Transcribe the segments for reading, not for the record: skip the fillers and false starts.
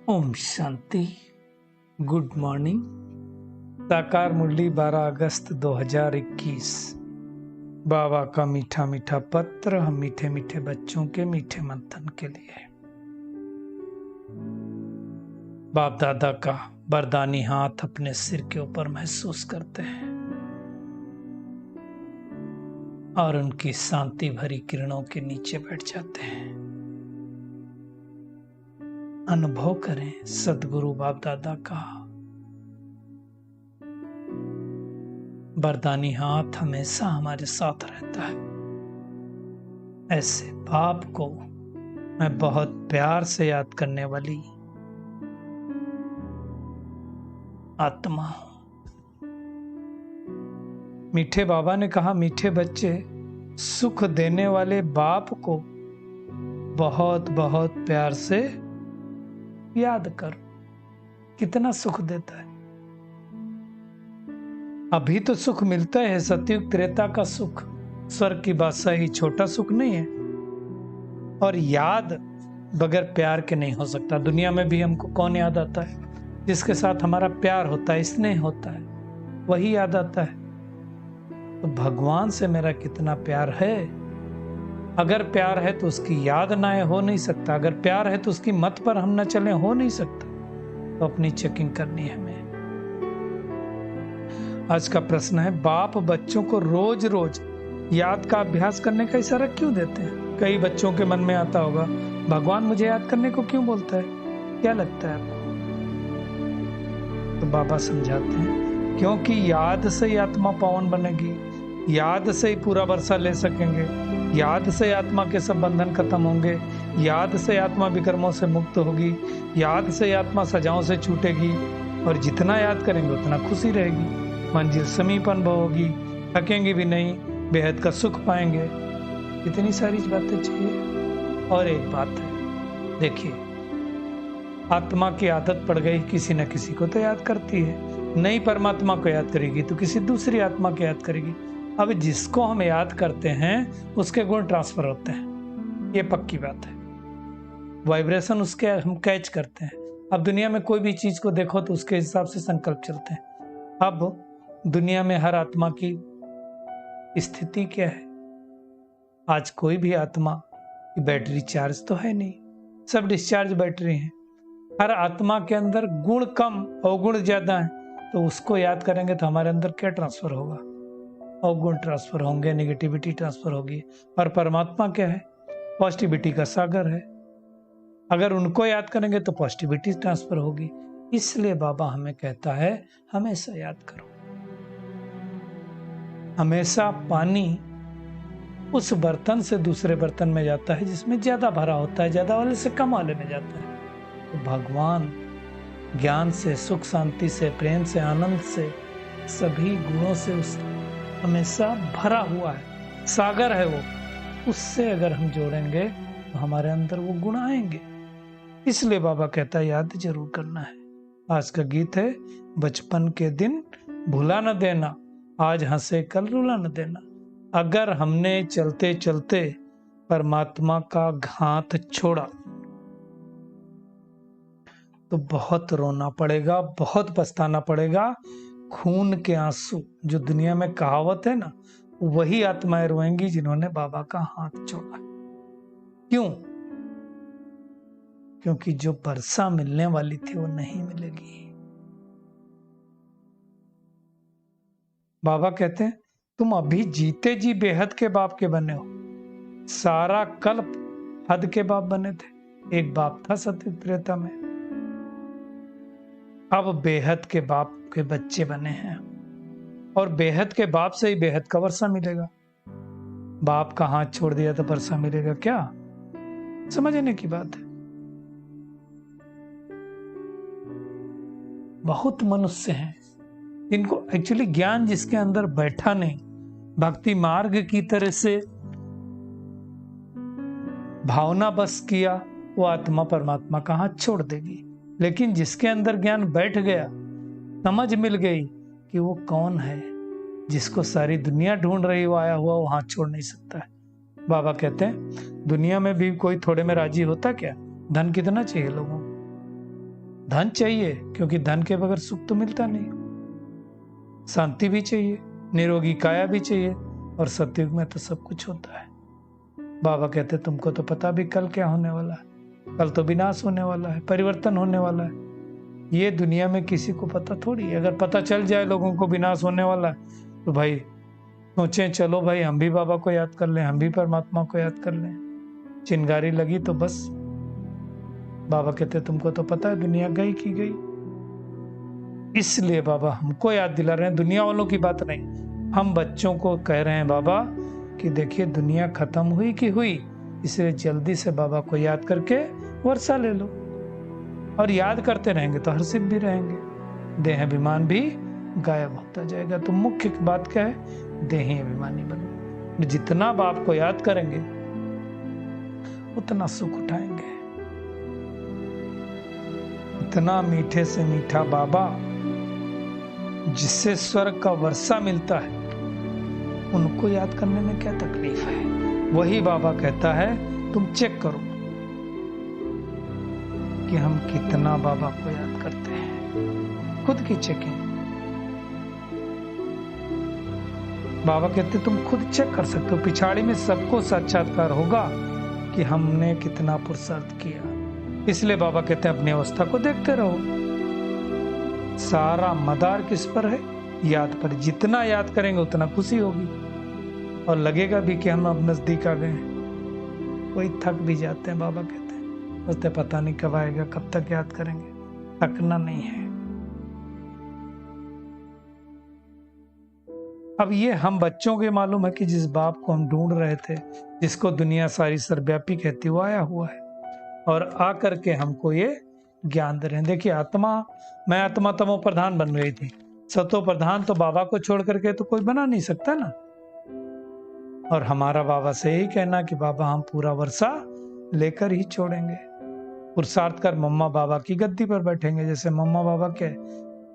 Om Shanti. Good morning. साकार मुरली 12 अगस्त 2021। बाबा का मीठा मीठा पत्र हम मीठे मीठे बच्चों के मीठे मंथन के लिए। बाप दादा का वरदानी हाथ अपने सिर के ऊपर महसूस करते हैं और उनकी शांति भरी किरणों के नीचे बैठ जाते हैं। अनुभव करें सद्गुरु बाप दादा का वरदानी हाथ हमेशा हमारे साथ रहता है। ऐसे बाप को मैं बहुत प्यार से याद करने वाली आत्मा हूं। मीठे बाबा ने कहा, मीठे बच्चे, सुख देने वाले बाप को बहुत बहुत प्यार से याद कर। कितना सुख देता है। अभी तो सुख मिलता है, सतयुग त्रेता का सुख, स्वर्ग की बादशाही छोटा सुख नहीं है। और याद बगैर प्यार के नहीं हो सकता। दुनिया में भी हमको कौन याद आता है? जिसके साथ हमारा प्यार होता है, स्नेह होता है, वही याद आता है। तो भगवान से मेरा कितना प्यार है। अगर प्यार है तो उसकी याद ना हो नहीं सकता। अगर प्यार है तो उसकी मत पर हम न चले, हो नहीं सकता। तो अपनी चेकिंग करनी है हमें। आज का प्रश्न है, बाप बच्चों को रोज रोज याद का अभ्यास करने का इशारा क्यों देते हैं? कई बच्चों के मन में आता होगा, भगवान मुझे याद करने को क्यों बोलता है? क्या लगता है आपको? तो बाबा समझाते हैं, क्योंकि याद से ही आत्मा पावन बनेगी, याद से ही पूरा वर्षा ले सकेंगे, याद से आत्मा के सब बंधन खत्म होंगे, याद से आत्मा विकर्मों से मुक्त होगी, याद से आत्मा सजाओं से छूटेगी। और जितना याद करेंगे उतना खुशी रहेगी, मंजिल समीप अनुभव होगी, थकेंगे भी नहीं, बेहद का सुख पाएंगे। इतनी सारी बातें चाहिए। और एक बात है, देखिए, आत्मा की आदत पड़ गई, किसी न किसी को तो याद करती है। नई परमात्मा को याद करेगी तो किसी दूसरी आत्मा को याद करेगी। अब जिसको हम याद करते हैं उसके गुण ट्रांसफर होते हैं, ये पक्की बात है। वाइब्रेशन उसके हम कैच करते हैं। अब दुनिया में कोई भी चीज को देखो तो उसके हिसाब से संकल्प चलते हैं। अब दुनिया में हर आत्मा की स्थिति क्या है? आज कोई भी आत्मा की बैटरी चार्ज तो है नहीं, सब डिस्चार्ज बैटरी है। हर आत्मा के अंदर गुण कम और गुण ज्यादा है। तो उसको याद करेंगे तो हमारे अंदर क्या ट्रांसफर होगा? अवगुण ट्रांसफर होंगे, नेगेटिविटी ट्रांसफर होगी। और परमात्मा क्या है? पॉजिटिविटी का सागर है। अगर उनको याद करेंगे तो पॉजिटिविटी ट्रांसफर होगी। इसलिए बाबा हमें कहता है, हमेशा याद करो। हमेशा पानी उस बर्तन से दूसरे बर्तन में जाता है जिसमें ज्यादा भरा होता है, ज्यादा वाले से कम वाले में जाता है। तो भगवान ज्ञान से, सुख शांति से, प्रेम से, आनंद से, सभी गुणों से उस हमेशा भरा हुआ है, सागर है वो। उससे अगर हम जोड़ेंगे तो हमारे अंदर वो गुण आएंगे। इसलिए बाबा कहता है, याद जरूर करना है। आज का गीत है, बचपन के दिन भुला न देना, आज हंसे कल रुला न देना। अगर हमने चलते चलते परमात्मा का हाथ छोड़ा तो बहुत रोना पड़ेगा, बहुत पछताना पड़ेगा। खून के आंसू, जो दुनिया में कहावत है ना, वही आत्माएं रोएंगी जिन्होंने बाबा का हाथ छोड़ा। क्यों? क्योंकि जो वर्षा मिलने वाली थी वो नहीं मिलेगी। बाबा कहते हैं, तुम अभी जीते जी बेहद के बाप के बने हो। सारा कल्प हद के बाप बने थे। एक बाप था सतयुग त्रेता में, अब बेहद के बाप के बच्चे बने हैं। और बेहद के बाप से ही बेहद का वर्षा मिलेगा। बाप का हाथ छोड़ दिया तो वर्षा मिलेगा क्या? समझने की बात है। बहुत मनुष्य हैं जिनको एक्चुअली ज्ञान जिसके अंदर बैठा नहीं, भक्ति मार्ग की तरह से भावना बस किया, वो आत्मा परमात्मा का हाथ छोड़ देगी। लेकिन जिसके अंदर ज्ञान बैठ गया, समझ मिल गई कि वो कौन है, जिसको सारी दुनिया ढूंढ रही, वो आया हुआ, वो हाथ छोड़ नहीं सकता है। बाबा कहते हैं, दुनिया में भी कोई थोड़े में राजी होता क्या? धन कितना चाहिए लोगों को? धन चाहिए, क्योंकि धन के बगैर सुख तो मिलता नहीं। शांति भी चाहिए, निरोगी काया भी चाहिए, और सतयुग में तो सब कुछ होता है। बाबा कहते तुमको तो पता भी कल क्या होने वाला है, कल तो विनाश होने वाला है, परिवर्तन होने वाला है। ये दुनिया में किसी को पता थोड़ी है। अगर पता चल जाए लोगों को विनाश होने वाला है, तो भाई सोचें चलो भाई हम भी बाबा को याद कर लें, हम भी परमात्मा को याद कर लें। चिंगारी लगी तो बस। बाबा कहते तुमको तो पता है दुनिया गई की गई। इसलिए बाबा हमको याद दिला रहे हैं, दुनिया वालों की बात नहीं। हम बच्चों को कह रहे हैं बाबा कि देखिए दुनिया खत्म हुई कि हुई, इसलिए जल्दी से बाबा को याद करके वर्षा ले लो। और याद करते रहेंगे तो हर्षित भी रहेंगे, देह अभिमान भी गायब होता जाएगा। तो मुख्य बात क्या है, देही अभिमानी बनो। जितना बाप को याद करेंगे उतना सुख उठाएंगे। इतना मीठे से मीठा बाबा जिससे स्वर्ग का वर्षा मिलता है, उनको याद करने में क्या तकलीफ है। वही बाबा कहता है तुम चेक करो कि हम कितना बाबा को याद करते हैं। खुद की चेकिंग। बाबा कहते तुम खुद चेक कर सकते हो, पिछाड़ी में सबको साक्षात्कार होगा कि हमने कितना पुरुषार्थ किया। इसलिए बाबा कहते हैं अपनी अवस्था को देखते रहो। सारा मदार किस पर है, याद पर। जितना याद करेंगे उतना खुशी होगी, और लगेगा भी कि हम अब नजदीक आ गए हैं। कोई थक भी जाते हैं, बाबा कहते हैं बोलते पता नहीं कब आएगा, कब तक याद करेंगे। थकना नहीं है। अब ये हम बच्चों के मालूम है कि जिस बाप को हम ढूंढ रहे थे, जिसको दुनिया सारी सर्वव्यापी कहती, वो आया हुआ है और आकर के हमको ये ज्ञान दे रहे हैं। देखिए मैं आत्मा तमो प्रधान बन गई थी, सतो प्रधान तो बाबा को छोड़ करके तो कोई बना नहीं सकता ना। और हमारा बाबा से यही कहना कि बाबा हम पूरा वर्षा लेकर ही छोड़ेंगे। पुरुषार्थ कर मम्मा बाबा की गद्दी पर बैठेंगे। जैसे मम्मा बाबा के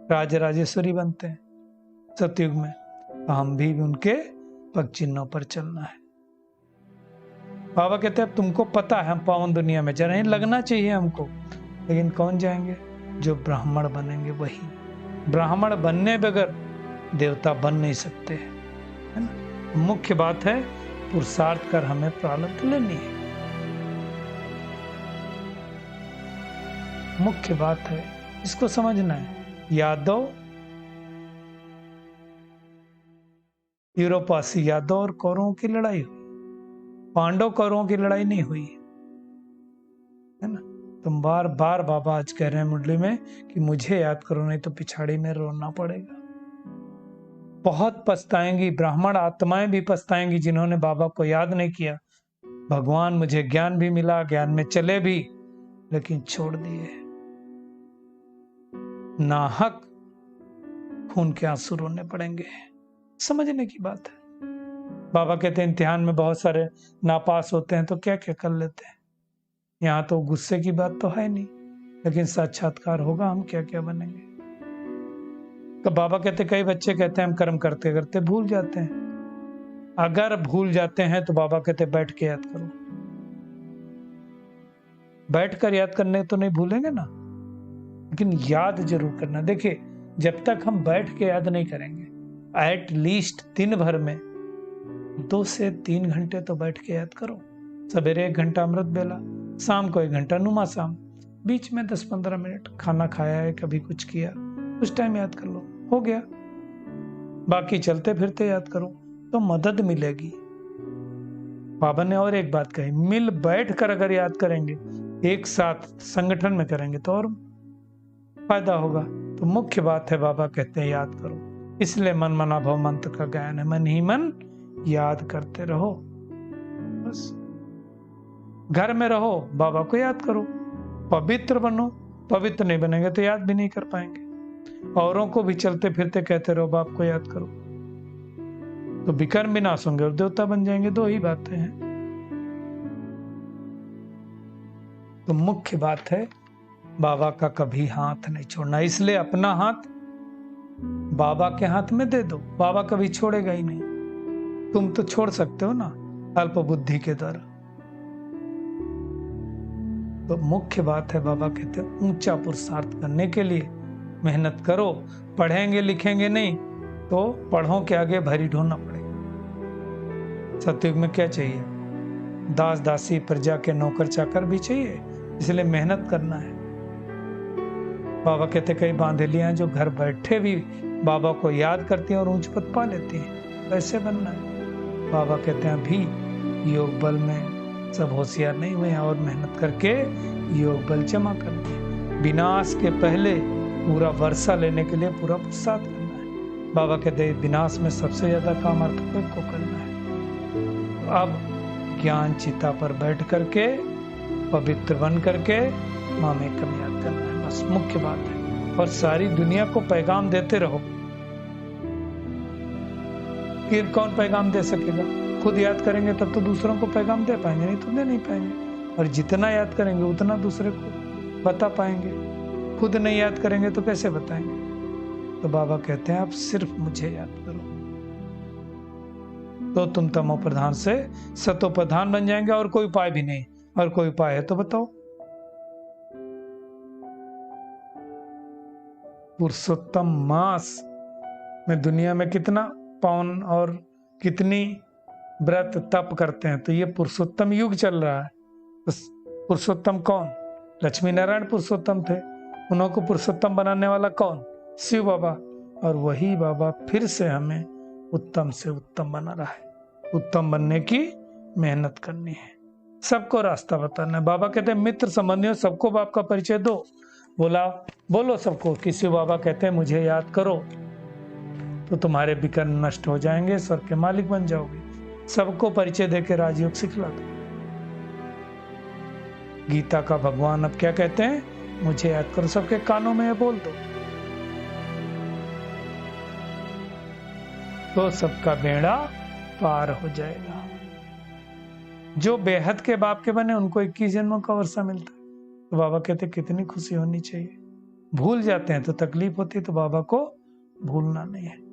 राज राजेश्वरी बनते हैं सतयुग में, तो हम भी उनके पग चिन्हों पर चलना है। बाबा कहते हैं अब तुमको पता है हम पावन दुनिया में जा रहे हैं, लगना चाहिए हमको। लेकिन कौन जाएंगे, जो ब्राह्मण बनेंगे वही। ब्राह्मण बनने बगैर देवता बन नहीं सकते, है ना। मुख्य बात है पुरुषार्थ कर हमें प्रारब्ध लेनी है। मुख्य बात है, इसको समझना है। यादव यूरोपासी यादव और कौरवों की लड़ाई हुई, पांडव कौरवों की लड़ाई नहीं हुई, है ना। तुम बार बार बाबा आज कह रहे हैं मुरली में कि मुझे याद करो, नहीं तो पिछाड़ी में रोना पड़ेगा। बहुत पछताएंगी, ब्राह्मण आत्माएं भी पछताएंगी जिन्होंने बाबा को याद नहीं किया। भगवान मुझे ज्ञान भी मिला, ज्ञान में चले भी, लेकिन छोड़ दिए। नाहक खून के आंसू रोने पड़ेंगे। समझने की बात है। बाबा कहते हैं इम्तिहान में बहुत सारे नापास होते हैं तो क्या क्या कर लेते हैं। यहाँ तो गुस्से की बात तो है नहीं, लेकिन साक्षात्कार होगा हम क्या क्या बनेंगे। तो बाबा कहते कई बच्चे कहते हैं हम कर्म करते करते भूल जाते हैं। अगर भूल जाते हैं तो बाबा कहते बैठ के याद करो। बैठकर याद करने तो नहीं भूलेंगे ना, लेकिन याद जरूर करना। देखिए जब तक हम बैठ के याद नहीं करेंगे, एट लीस्ट दिन भर में 2 से 3 घंटे तो बैठ के याद करो। सवेरे 1 घंटा अमृत बेला, शाम को 1 घंटा नुमा शाम, बीच में 10-15 मिनट खाना खाया है, कभी कुछ किया, उस टाइम याद कर लो, हो गया। बाकी चलते फिरते याद करो तो मदद मिलेगी। बाबा ने और एक बात कही, मिल बैठ कर अगर याद करेंगे, एक साथ संगठन में करेंगे तो और फायदा होगा। तो मुख्य बात है बाबा कहते हैं याद करो। इसलिए मन मना भव मंत्र का गायन है, मन ही मन याद करते रहो। बस घर में रहो, बाबा को याद करो, पवित्र बनो। पवित्र नहीं बनेंगे तो याद भी नहीं कर पाएंगे। औरों को भी चलते फिरते कहते रहो बाप को याद करो, तो विकर्म विनाश होंगे और देवता बन जाएंगे। 2 ही बातें हैं। तो मुख्य बात है बाबा का कभी हाथ नहीं छोड़ना। इसलिए अपना हाथ बाबा के हाथ में दे दो, बाबा कभी छोड़ेगा ही नहीं। तुम तो छोड़ सकते हो ना, अल्प बुद्धि के द्वारा। तो मुख्य बात है, बाबा कहते हैं ऊंचा पुरुषार्थ करने के लिए मेहनत करो। पढ़ेंगे लिखेंगे नहीं तो पढ़ों के आगे भरी ढोना पड़ेगा। सतयुग में क्या चाहिए? दास दासी प्रजा के नौकर चाकर भी चाहिए, इसलिए मेहनत करना है। बाबा कहते कई बांधेलियां जो घर बैठे भी बाबा को याद करती हैं और ऊंच पद पा लेती हैं, वैसे बनना है। बाबा कहते हैं अभी योग बल में सब होशियार नहीं हुए हैं और मेहनत करके योग बल जमा करनी है। विनाश के पहले पूरा वर्षा लेने के लिए पूरा पुरुषार्थ करना है। बाबा कहते हैं विनाश में सबसे ज्यादा काम अर्थ को करना है। तो अब ज्ञान चिता पर बैठ करके पवित्र बन करके मामे कम याद करना है, बस मुख्य बात है। और सारी दुनिया को पैगाम देते रहो। फिर कौन पैगाम दे सकेगा? खुद याद करेंगे तब तो दूसरों को पैगाम दे पाएंगे, नहीं तो दे नहीं पाएंगे। और जितना याद करेंगे उतना दूसरे को बता पाएंगे। खुद नहीं याद करेंगे तो कैसे बताएंगे? तो बाबा कहते हैं आप सिर्फ मुझे याद करो तो तुम तमो प्रधान से सतो प्रधान बन जाएंगे। और कोई उपाय भी नहीं। और कोई उपाय है तो बताओ। पुरुषोत्तम मास में दुनिया में कितना पावन और कितनी व्रत तप करते हैं, तो ये पुरुषोत्तम युग चल रहा है। तो पुरुषोत्तम कौन? लक्ष्मी नारायण पुरुषोत्तम थे। उन्हों को पुरुषोत्तम बनाने वाला कौन? शिव बाबा। और वही बाबा फिर से हमें उत्तम से उत्तम बना रहा है। उत्तम बनने की मेहनत करनी है, सबको रास्ता बताना है। बाबा कहते हैं मित्र संबंधियों सबको बाप का परिचय दो। बोलो सबको कि शिव बाबा कहते हैं मुझे याद करो तो तुम्हारे विकर्म नष्ट हो जाएंगे, स्वर्ग के मालिक बन जाओगे। सबको परिचय देके राजयोग सिखला दो। गीता का भगवान अब क्या कहते हैं? मुझे याद करो। सबके कानों में बोल दो तो सबका बेड़ा पार हो जाएगा। जो बेहद के बाप के बने उनको 21 जन्मों का वर्षा मिलता है। तो बाबा कहते कितनी खुशी होनी चाहिए। भूल जाते हैं तो तकलीफ होती है, तो बाबा को भूलना नहीं है।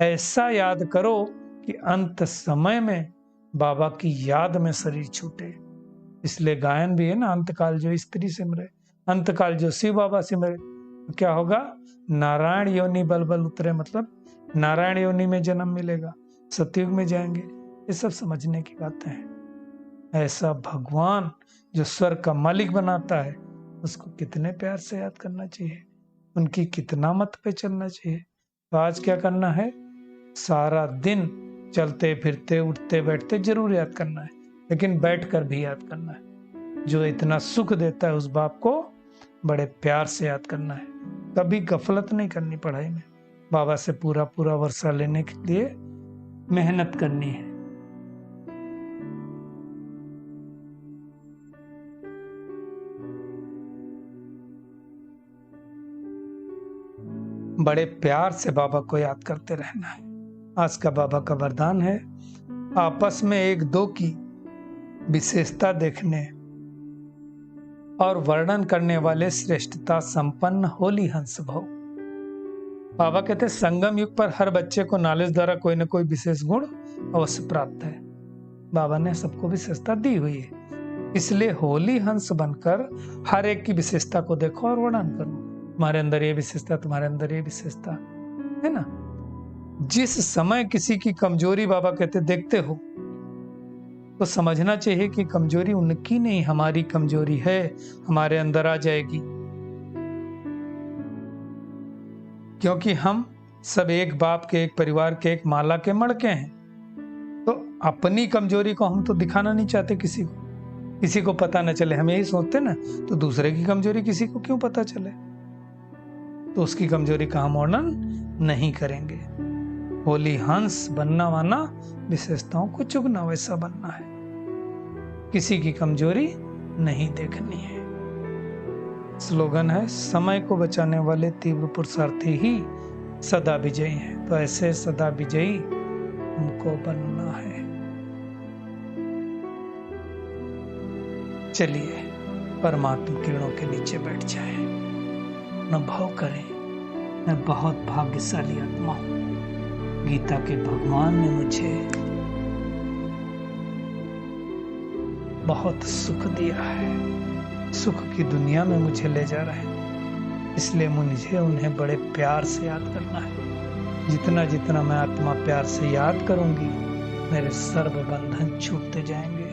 ऐसा याद करो कि अंत समय में बाबा की याद में शरीर छूटे। इसलिए गायन भी है ना, अंतकाल जो स्त्री सिमरे, अंतकाल जो शिव बाबा सिमरे। तो क्या होगा? नारायण योनि बल बल उतरे, मतलब नारायण योनि में जन्म मिलेगा, सतयुग में जाएंगे। ये सब समझने की बातें हैं। ऐसा भगवान जो स्वर्ग का मालिक बनाता है उसको कितने प्यार से याद करना चाहिए, उनकी कितना मत पे चलना चाहिए। तो आज क्या करना है? सारा दिन चलते फिरते उठते बैठते जरूर याद करना है, लेकिन बैठकर भी याद करना है। जो इतना सुख देता है उस बाप को बड़े प्यार से याद करना है। कभी गफलत नहीं करनी पढ़ाई में। बाबा से पूरा पूरा वर्षा लेने के लिए मेहनत करनी है। बड़े प्यार से बाबा को याद करते रहना है। आज का बाबा का वरदान है, आपस में एक दो की विशेषता देखने और वर्णन करने वाले श्रेष्ठता संपन्न होली हंस भव। बाबा कहते हैं संगम युग पर हर बच्चे को नॉलेज द्वारा कोई न कोई विशेष गुण अवश्य प्राप्त है। बाबा ने सबको विशेषता दी हुई है, इसलिए होली हंस बनकर हर एक की विशेषता को देखो और वर्णन करो। तुम्हारे अंदर ये विशेषता, तुम्हारे अंदर ये विशेषता है ना। जिस समय किसी की कमजोरी बाबा कहते देखते हो तो समझना चाहिए कि कमजोरी उनकी नहीं, हमारी कमजोरी है, हमारे अंदर आ जाएगी। क्योंकि हम सब एक बाप के, एक परिवार के, एक माला के मड़के हैं। तो अपनी कमजोरी को हम तो दिखाना नहीं चाहते किसी को पता न चले। हम यही सोचते ना, तो दूसरे की कमजोरी किसी को क्यों पता चले, तो उसकी कमजोरी का हम वर्णन नहीं करेंगे। होली हंस बनना माना विशेषताओं को चुगना, वैसा बनना है। किसी की कमजोरी नहीं देखनी है। स्लोगन है, समय को बचाने वाले तीव्र पुरुषार्थी ही सदा विजयी हैं। तो ऐसे सदा विजयी हमको बनना है। चलिए परमात्मा किरणों के नीचे बैठ जाए, अनुभव करें मैं बहुत भाग्यशाली आत्मा हूं। गीता के भगवान ने मुझे बहुत सुख दिया है। सुख की दुनिया में मुझे ले जा रहे हैं, इसलिए मुझे उन्हें बड़े प्यार से याद करना है। जितना जितना मैं आत्मा प्यार से याद करूंगी, मेरे सर्व बंधन छूटते जाएंगे।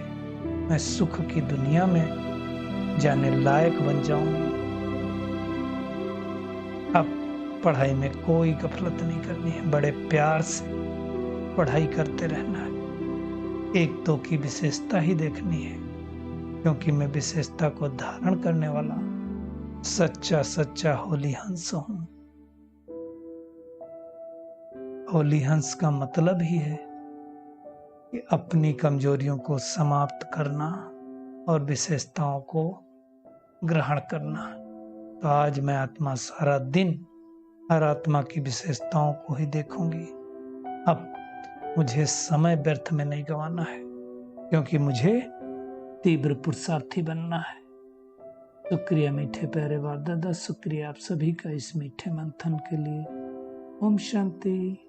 मैं सुख की दुनिया में जाने लायक बन जाऊंगी। अब पढ़ाई में कोई गफलत नहीं करनी है, बड़े प्यार से पढ़ाई करते रहना है। एक दो की विशेषता ही देखनी है, क्योंकि मैं विशेषता को धारण करने वाला सच्चा सच्चा होली हंस हूं। होली हंस का मतलब ही है कि अपनी कमजोरियों को समाप्त करना और विशेषताओं को ग्रहण करना। तो आज मैं आत्मा सारा दिन हर आत्मा की विशेषताओं को ही देखूंगी। अब मुझे समय व्यर्थ में नहीं गंवाना है, क्योंकि मुझे तीव्र पुरुषार्थी बनना है। शुक्रिया मीठे प्यारे बाप दादा, शुक्रिया आप सभी का इस मीठे मंथन के लिए। ओम शांति।